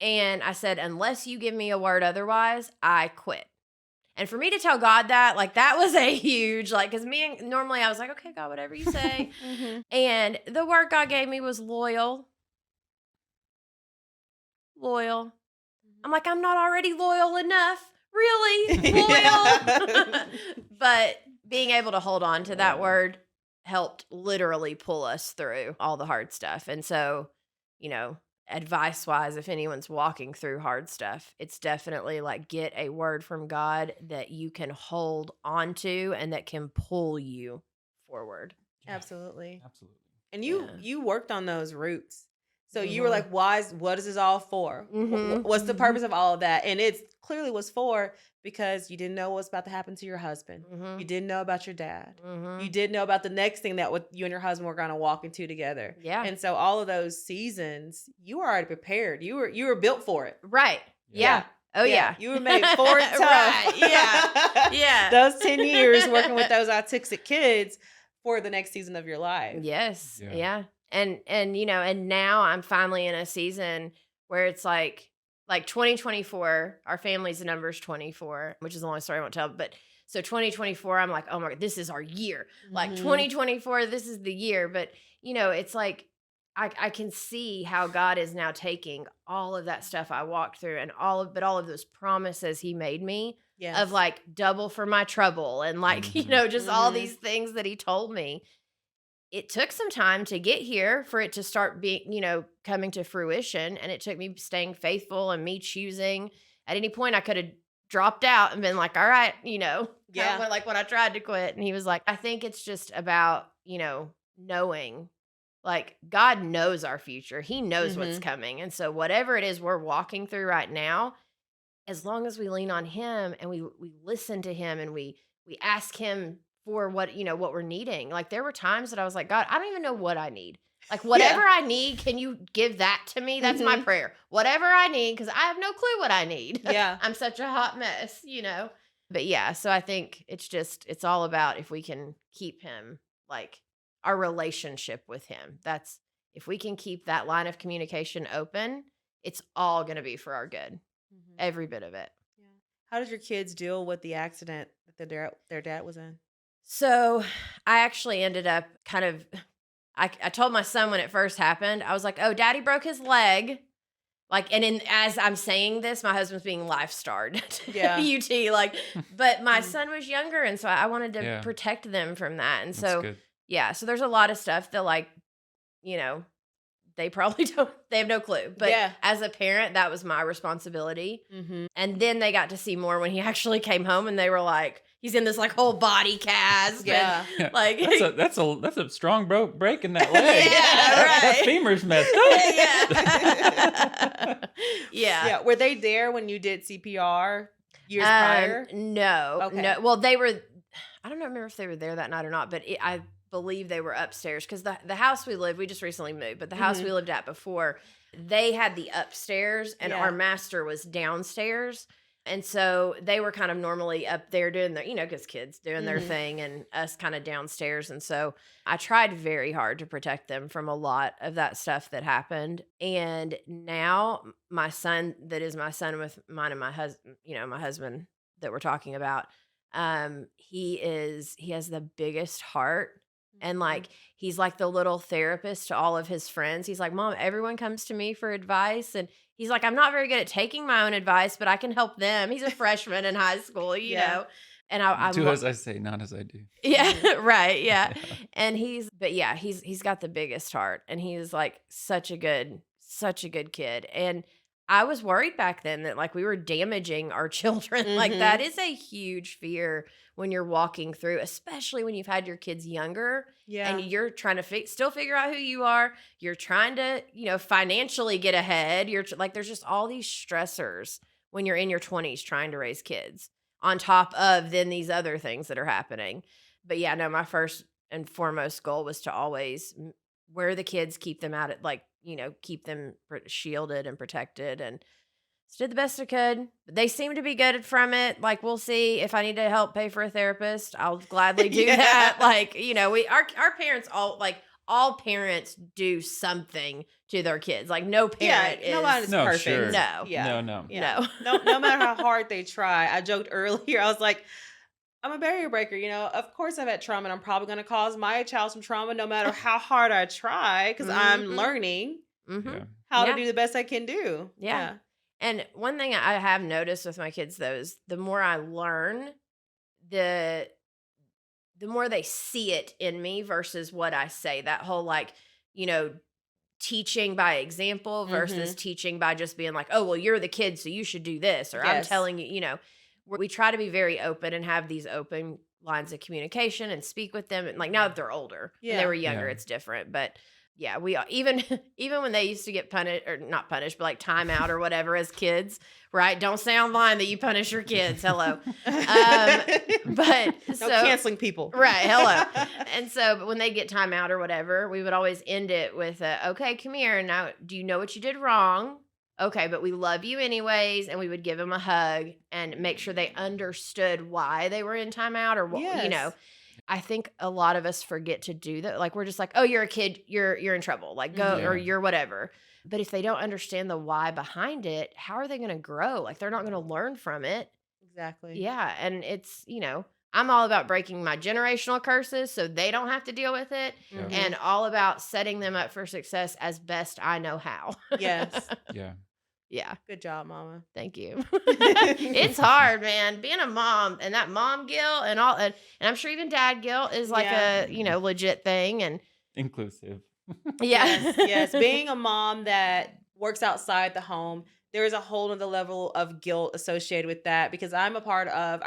And I said, unless you give me a word otherwise, I quit. And for me to tell God that, like, that was a huge, like, because normally I was like, okay, God, whatever you say. And the word God gave me was loyal. Loyal. I'm like, I'm not already loyal enough. Really? Loyal? But being able to hold on to that word helped literally pull us through all the hard stuff. And so, advice wise, if anyone's walking through hard stuff, it's definitely like get a word from God that you can hold on to and that can pull you forward. Yeah, Absolutely. absolutely. And Yeah. you worked on those roots. So you were Mhm. like, what is this all for? Mhm. What's the purpose of all of that? And it clearly was for because you didn't know what was about to happen to your husband. Mhm. You didn't know about your dad. You Mhm. didn't know about the next thing that you and your husband were going to walk into together. Yeah. And so all of those seasons, you were already prepared. You were built for it. Right. Yeah. Oh yeah. You were made for it tough. Right. Yeah. Yeah. Those 10 years working with those autistic kids for the next season of your life. Yes. Yeah. Yeah. And and now I'm finally in a season where it's like 2024, our family's number's 24, which is a long story I won't tell, but so 2024, I'm like, oh my God, this is our year. Like Mhm. 2024, this is the year. But it's like I can see how God is now taking all of that stuff I walked through and all of those promises he made me Yes. of like double for my trouble and like, Mhm. just all Mhm. these things that he told me. It took some time to get here for it to start being, coming to fruition. And it took me staying faithful and me choosing. At any point, I could have dropped out and been like, all right, Yeah. like when I tried to quit. And he was like, I think it's just about, knowing, like God knows our future. He knows what's Mhm. coming. And so whatever it is we're walking through right now, as long as we lean on him and we listen to him and we ask him for what what we're needing. Like there were times that I was like, God, I don't even know what I need. Like whatever I need, can you give that to me? That's my Mhm. prayer. Whatever I need, because I have no clue what I need. Yeah. I'm such a hot mess. But yeah, so I think it's all about if we can keep him, like our relationship with him. That's if we can keep that line of communication open, it's all going to be for our good. Mhm. Every bit of it. Yeah. How did your kids deal with the accident that their dad was in? So I actually ended up kind of, I told my son when it first happened, I was like, oh, daddy broke his leg. Like, and as I'm saying this, my husband's being life starred. Yeah. UT, like, but my Mhm. son was younger. And so I wanted to Yeah. protect them from that. And That's so, good. yeah, so there's a lot of stuff that like, they probably they have no clue. But Yeah. as a parent, that was my responsibility. Mhm. And then they got to see more when he actually came home and they were like, he's in this like whole body cast. Yeah. And, like that's a strong break in that leg. Yeah, That right. femur's messed up. Yeah. Yeah. Were they there when you did CPR years prior? No. Okay. No. Well, they were I don't remember if they were there that night or not, but I believe they were upstairs because the house we just recently moved, but the house we lived at before, they had the upstairs and Yeah. our master was downstairs. And so they were kind of normally up there doing their, because kids doing their Mhm. thing and us kind of downstairs. And so I tried very hard to protect them from a lot of that stuff that happened. And now my son, that is my son with mine and my husband, my husband that we're talking about, he has the biggest heart. And like he's like the little therapist to all of his friends. He's like, Mom, everyone comes to me for advice. And he's like, I'm not very good at taking my own advice, but I can help them. He's a freshman in high school, you Yeah. know. And I'm Do as I say, not as I do. yeah, right, yeah. Yeah. And he's got the biggest heart, and he's like such a good kid. And I was worried back then that like we were damaging our children. Like that is a huge fear when you're walking through, especially when you've had your kids younger Yeah. and you're trying to still figure out who you are. You're trying to, financially get ahead. Like, there's just all these stressors when you're in your 20s trying to raise kids on top of then these other things that are happening. But yeah, no, my first and foremost goal was to always where the kids, keep them out at keep them shielded and protected, and just did the best I could. But they seem to be good from it. Like, we'll see if I need to help pay for a therapist. I'll gladly do Yeah. that. Like, our parents all parents do something to their kids. Like, no parent is nobody's No, perfect. sure. No. Yeah. No. Yeah. no. No matter how hard they try. I joked earlier, I was like, I'm a barrier breaker, Of course I've had trauma and I'm probably going to cause my child some trauma no matter how hard I try because I'm Mhm. learning Mm-hmm. Yeah. how Yeah. to do the best I can do. Yeah. And one thing I have noticed with my kids though is the more I learn, the more they see it in me versus what I say. That whole teaching by example versus teaching by just being like, oh, well, you're the kid, so you should do this, or I'm Yes. telling you, we try to be very open and have these open lines of communication and speak with them. And like now that they're older, when they Yeah. were younger, Yeah. it's different. But yeah, we even when they used to get punished or not punished, but like time out or whatever as kids, right? Don't say online that you punish your kids. Hello. But no so canceling people. right, hello. And so, but when they get time out or whatever, we would always end it with, okay, come here. Now, do you know what you did wrong? Okay, but we love you anyways. And we would give them a hug and make sure they understood why they were in timeout or what, Yes. I think a lot of us forget to do that. Like, we're just like, oh, you're a kid, you're in trouble. Like, go, or Yeah. you're whatever. But if they don't understand the why behind it, how are they going to grow? Like, they're not going to learn from it. Exactly. Yeah, and it's, I'm all about breaking my generational curses so they don't have to deal with it, Yeah. and all about setting them up for success as best I know how. Yes. Yeah. Yeah, Good job, mama. thank you. It's hard, man, being a mom and that mom guilt and all, and I'm sure even dad guilt is like Yeah. a legit thing, and Inclusive. yeah, Yes. Being a mom that works outside the home, there is a whole other level of guilt associated with that because I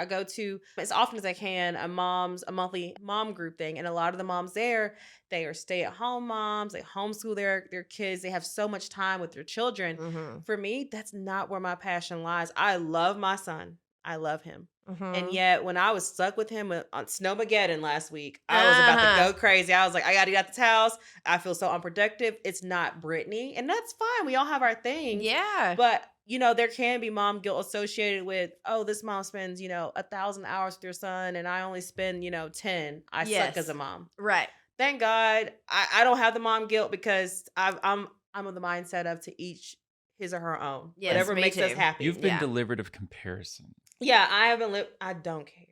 go to as often as I can a monthly mom group thing. And a lot of the moms there, they are stay-at-home moms, they homeschool their kids, they have so much time with their children. Mhm, For me, that's not where my passion lies. I love my son. I love him. And mhm. yet, when I was stuck with him on Snowmageddon last week, I was about to go crazy. I was like, I got to get out this house. I feel so unproductive. It's not Brittany. And that's fine. We all have our things. Yeah, But, there can be mom guilt associated with, oh, this mom spends, 1,000 hours with your son and I only spend, 10. I suck Yes. as a mom. right. Thank God I don't have the mom guilt because I'm of the mindset of to each his or her own. Yes, Whatever me makes us too. happy. You've been Yeah. delivered of comparison. Yeah, I haven't lived. I don't care.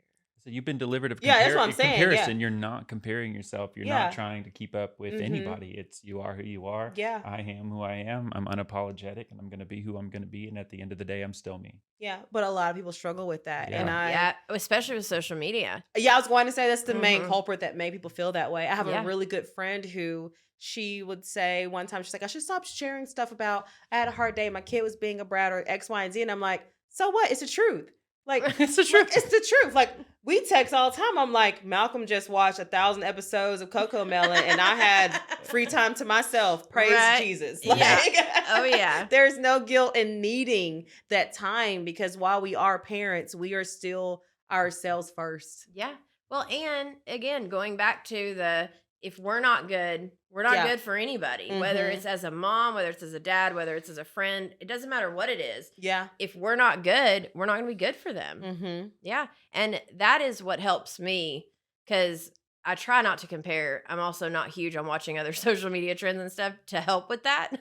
So you've been delivered of Yeah, that's what I'm saying, yeah. comparison. You're not comparing yourself. You're Yeah. not trying to keep up with Mhm. anybody. It's you are who you are. Yeah. I am who I am. I'm unapologetic and I'm going to be who I'm going to be. And at the end of the day, I'm still me. Yeah, but a lot of people struggle with that. And Yeah. Yeah, especially with social media. I was going to say that's the main Mhm. culprit that made people feel that way. I have Yeah. a really good friend who she would say one time, she's like, I should stop sharing stuff about I had a hard day, my kid was being a brat or X, Y, and Z. And I'm like, so what? It's the truth. Like, It's the truth. It's the truth. Like, we text all the time. I'm like, Malcolm just watched 1,000 episodes of Coco Melon and I had free time to myself. Praise Right. Jesus. Yeah. Like, Oh, yeah. There's no guilt in needing that time because while we are parents, we are still ourselves first. Yeah. Well, and again, going back to if we're not good, we're not Yeah. good for anybody, whether Mhm. it's as a mom, whether it's as a dad, whether it's as a friend, it doesn't matter what it is. Yeah. If we're not good, we're not going to be good for them. Mm-hmm. Yeah. And that is what helps me because I try not to compare. I'm also not huge on watching other social media trends and stuff to help with that.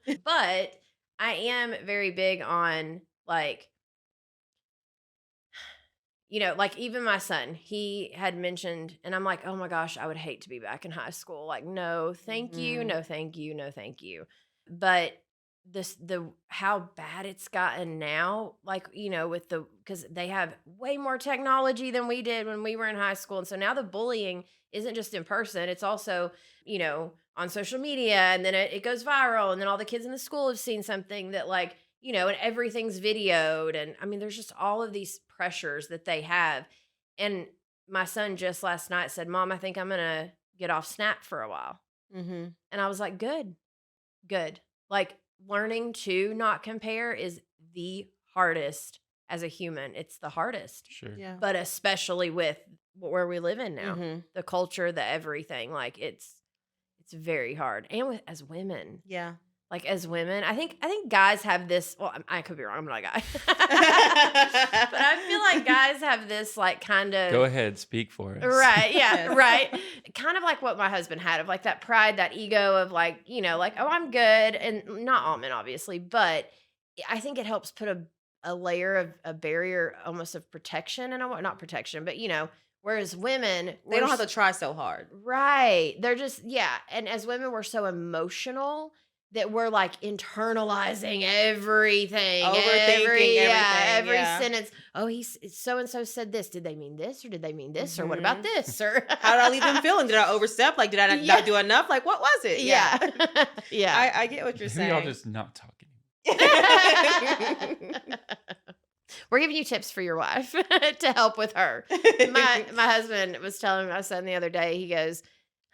But I am very big on like even my son, he had mentioned, and I'm like, oh my gosh, I would hate to be back in high school. Like, no, thank you, Mhm. no, thank you, no, thank you. But how bad it's gotten now, because they have way more technology than we did when we were in high school. And so now the bullying isn't just in person, it's also, on social media, and then it goes viral, and then all the kids in the school have seen something that and everything's videoed. And I mean, there's just all of these pressures that they have. And my son just last night said, Mom, I think I'm going to get off Snap for a while. Mm-hmm. And I was like, good, good. Like learning to not compare is the hardest as a human. It's the hardest, Sure. Yeah. but especially with where we live in now, Mhm. the culture, the everything, like it's very hard. And as women, Yeah. like as women, I think guys have this. Well, I could be wrong. I'm not a guy, but I feel like guys have this like kind of Go ahead, speak for us. right, yeah, Yes. right. Kind of like what my husband had of like that pride, that ego of like like oh I'm good, and not all men obviously, but I think it helps put a layer of a barrier almost of protection and not protection, but whereas women They don't have to try so hard. right, they're just and as women we're so emotional that we're like internalizing everything, Overthinking everything, every yeah. sentence. Oh, he's so and so said this. Did they mean this or did they mean this or what about this or How did I leave them feeling? Did I overstep? Like, did I not do enough? Like, what was it? Yeah, yeah. I get what you're Maybe saying. I'll just not talk anymore. We're giving you tips for your wife to help with her. My husband was telling my son the other day,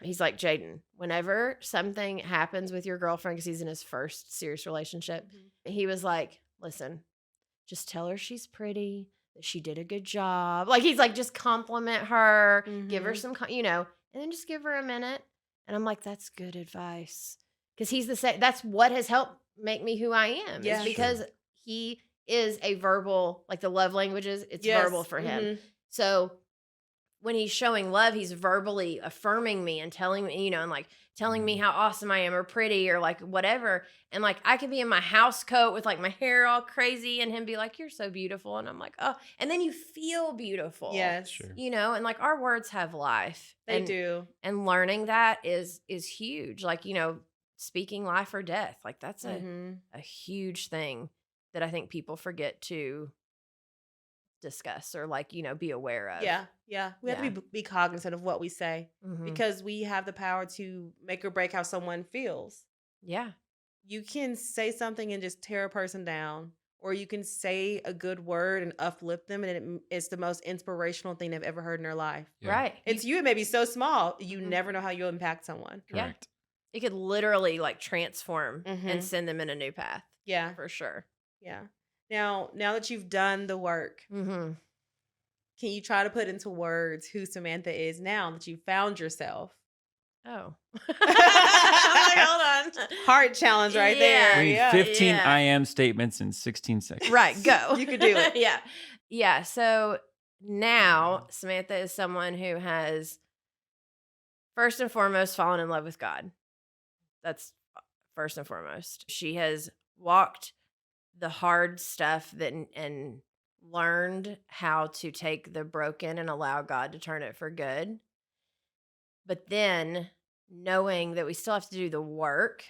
he's like, Jaden, whenever something happens with your girlfriend, because he's in his first serious relationship, he was like, listen, just tell her she's pretty, that she did a good job. Like, he's like, just compliment her, give her some, and then just give her a minute. And I'm like, that's good advice. Because he's the same. That's what has helped make me who I am. Yeah. Is because he is a verbal, like the love languages, it's Yes. verbal for him. Mhm. So when he's showing love, he's verbally affirming me and telling me, and like telling me how awesome I am or pretty or like whatever. And like I could be in my house coat with like my hair all crazy and him be like, you're so beautiful. And I'm like, oh, and then you feel beautiful. Yes. Sure. And like our words have life. They and, do. And learning that is huge. Like, speaking life or death. Like that's Mhm. a huge thing that I think people forget to discuss or like, be aware of. Yeah. Yeah. We have to be cognizant of what we say Mhm. because we have the power to make or break how someone feels. Yeah. You can say something and just tear a person down, or you can say a good word and uplift them, and it's the most inspirational thing they've ever heard in their life. Yeah. Right. It's you, it may be so small, you Mhm. never know how you'll impact someone. Yeah. Correct. It could literally like transform Mhm. and send them in a new path Yeah. for sure. Yeah. Now that you've done the work, Mm-hmm. can you try to put into words who Samantha is now that you found yourself? Oh. I'm like, hold on. Heart challenge right Yeah. there. We need Yeah. 15 Yeah. I am statements in 16 seconds. Right, go. You could do it. Yeah. Yeah. So now Samantha is someone who has first and foremost fallen in love with God. That's first and foremost. She has walked the hard stuff and learned how to take the broken and allow God to turn it for good. But then knowing that we still have to do the work,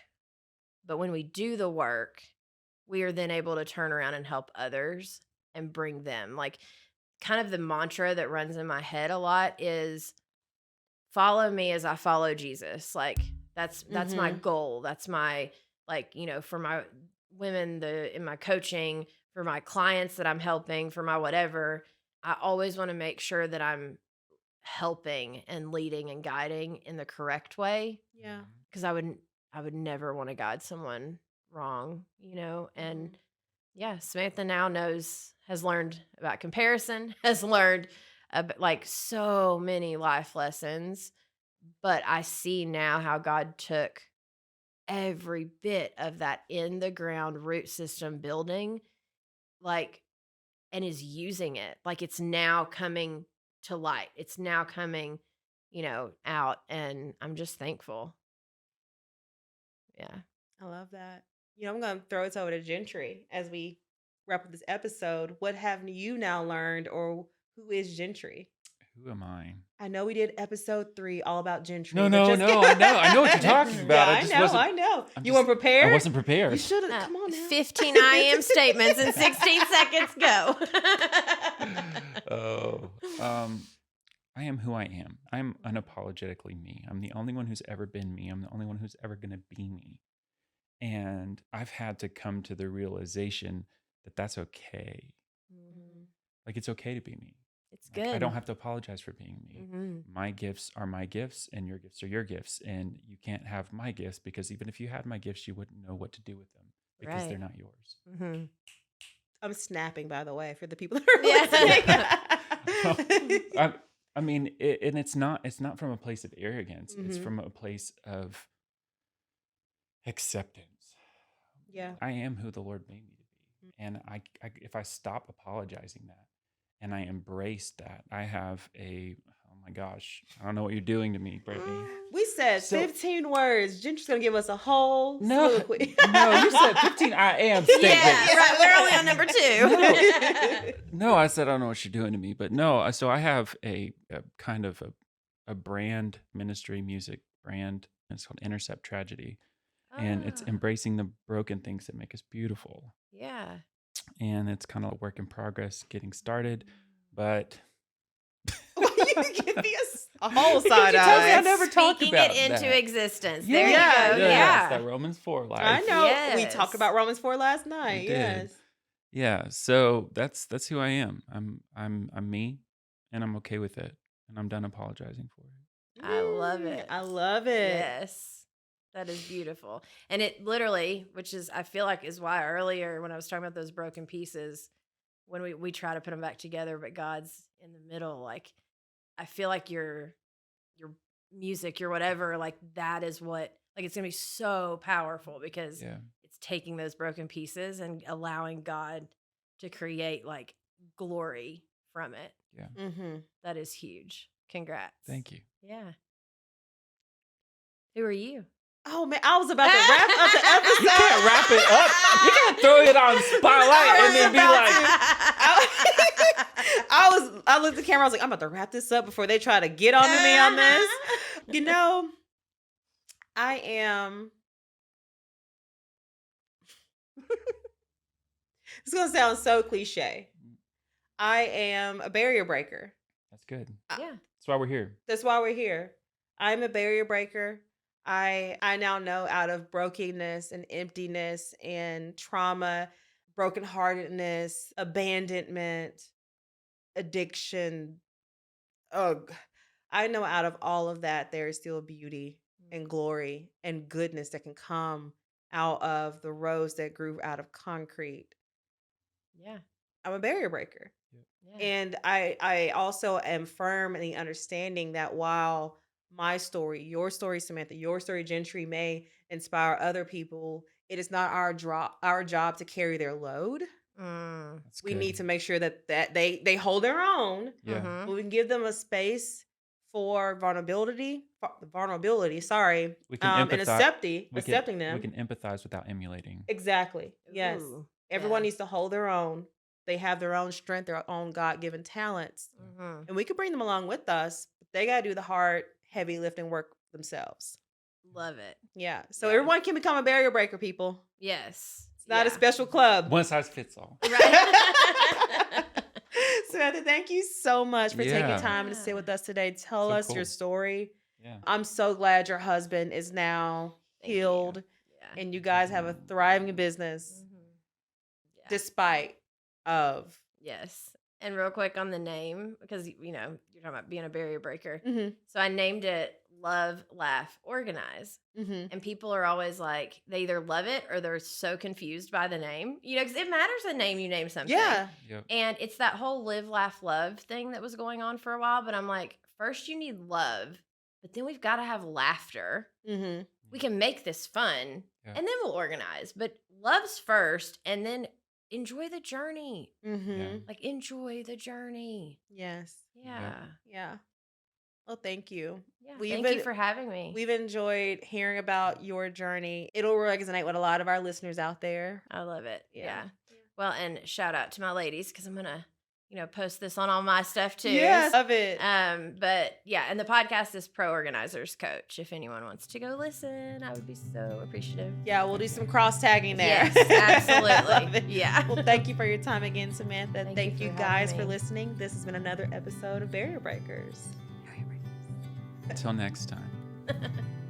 but when we do the work, we are then able to turn around and help others and bring them. Like kind of the mantra that runs in my head a lot is follow me as I follow Jesus. Like that's my goal. That's my for my women in my coaching, for my clients that I'm helping, for my whatever, I always want to make sure that I'm helping and leading and guiding in the correct way, Yeah. because I would never want to guide someone wrong, and Samantha now has learned about comparison, has learned like so many life lessons, but I see now how God took every bit of that in the ground root system building, like, and is using it. Like it's now coming to light. It's now coming, out. And I'm just thankful. Yeah. I love that. I'm going to throw it over to Gentry as we wrap up this episode. What have you now learned, or who is Gentry? Who am I? I know we did episode 3 all about Gentry. No, but I know what you're talking about. Yeah, I know. You weren't prepared? I wasn't prepared. You should have. Come on now. 15 I am statements in 16 seconds. Go. I am who I am. I'm unapologetically me. I'm the only one who's ever been me. I'm the only one who's ever going to be me. And I've had to come to the realization that that's okay. Like, it's okay to be me. It's Like, good. I don't have to apologize for being me. Mhm. My gifts are my gifts, and your gifts are your gifts. And you can't have my gifts, because even if you had my gifts, you wouldn't know what to do with them, because they're Right. not yours. Mhm. I'm snapping, by the way, for the people that are listening. I mean, and it's not from a place of arrogance. It's Mhm. from a place of acceptance. Yeah. I am who the Lord made me to be. And if I stop apologizing that, and I embrace that, I have oh my gosh, I don't know what you're doing to me, Brittany. We said So- 15 words. Ginger's going to give us a whole No, soliloquy. no, you said 15 I am statements. Yeah, right. We're only on number 2. No, I said I don't know what you're doing to me, but no. So I have a kind of a brand, ministry music brand. And it's called Intercept Tragedy, and it's Ah, embracing the broken things that make us beautiful. yeah. And it's kind of a work in progress, getting started, but You give me a whole side you told me I eye. never talked Speaking about it into that. existence. Yeah, There you Yeah, go. yeah. Yeah. It's that Romans 4 life. I know. We Yes. talked about Romans 4 last night. We did. Yes. Yeah, so that's who I am. I'm me, and I'm okay with it, and I'm done apologizing for it. I love it. I love it. Yes. That is beautiful. And it literally, which is, I feel like, is why earlier when I was talking about those broken pieces, when we try to put them back together, but God's in the middle, like, I feel like your music, your whatever, like, that is what, like, it's going to be so powerful because Yeah. it's taking those broken pieces and allowing God to create, like, glory from it. Mm-hmm. That is huge. Congrats. Thank you. Yeah. Who are you? Oh, man. I was about to wrap up the episode. You can't wrap it up. You can't throw it on spotlight and then be like, I looked at the camera. I was like, I'm about to wrap this up before they try to get onto me on this. You know, I am. It's going to sound so cliche. I am a barrier breaker. that's good. Yeah. That's why we're here. That's why we're here. I'm a barrier breaker. I now know out of brokenness and emptiness and trauma, brokenheartedness, abandonment, addiction. Ugh. I know out of all of that, there is still beauty and glory and goodness that can come out of the rose that grew out of concrete. Yeah. I'm a barrier breaker. Yeah. And I also am firm in the understanding that while my story, your story, Samantha, your story, Gentry, may inspire other people, it is not our job to carry their load. That's We good. need to make sure that they hold their own. Yeah. Mhm. But we can give them a space for vulnerability. Sorry, We can and empathize. accepting them. We can empathize without emulating. Exactly. Yes. Ooh, Everyone yeah. needs to hold their own. They have their own strength, their own God-given talents. Mhm. And we could bring them along with us, but they got to do the hard, heavy lifting work themselves. Love it. Yeah. So Yeah. everyone can become a barrier breaker, people. Yes. It's not a Yeah. special club. One size fits all. Right. Samantha, thank you so much for taking Yeah. time to sit with us today. Tell So us your cool. story. Yeah. I'm so glad your husband is now Thank you. healed Yeah. and you guys have a thriving business Mhm. Yeah. despite of. Yes. And real quick on the name, because you're talking about being a barrier breaker. Mm-hmm. So I named it Love, Laugh, Organize. Mm-hmm. And people are always like, they either love it or they're so confused by the name. Because it matters the name you name something. Yeah. Yep. And it's that whole live, laugh, love thing that was going on for a while. But I'm like, first you need love, but then we've got to have laughter. Mm-hmm. We can make this fun Yeah. and then we'll organize. But love's first and then enjoy the journey. Mm-hmm. Yeah. Like, enjoy the journey. Yes. Yeah. Yeah. Well, thank you. Yeah. We've Thank been- you for having me. We've enjoyed hearing about your journey. It'll resonate with a lot of our listeners out there. I love it. Yeah. Yeah. Well, and shout out to my ladies because I'm going to, post this on all my stuff too. Yes, love it. But yeah, and the podcast is Pro Organizers Coach. If anyone wants to go listen, I would be so appreciative. Yeah, we'll do some cross tagging there. Yes, Love absolutely. it. Yeah. Well, thank you for your time again, Samantha. Thank Thank you you for guys having for me. listening. This has been another episode of Barrier Breakers. Until next time.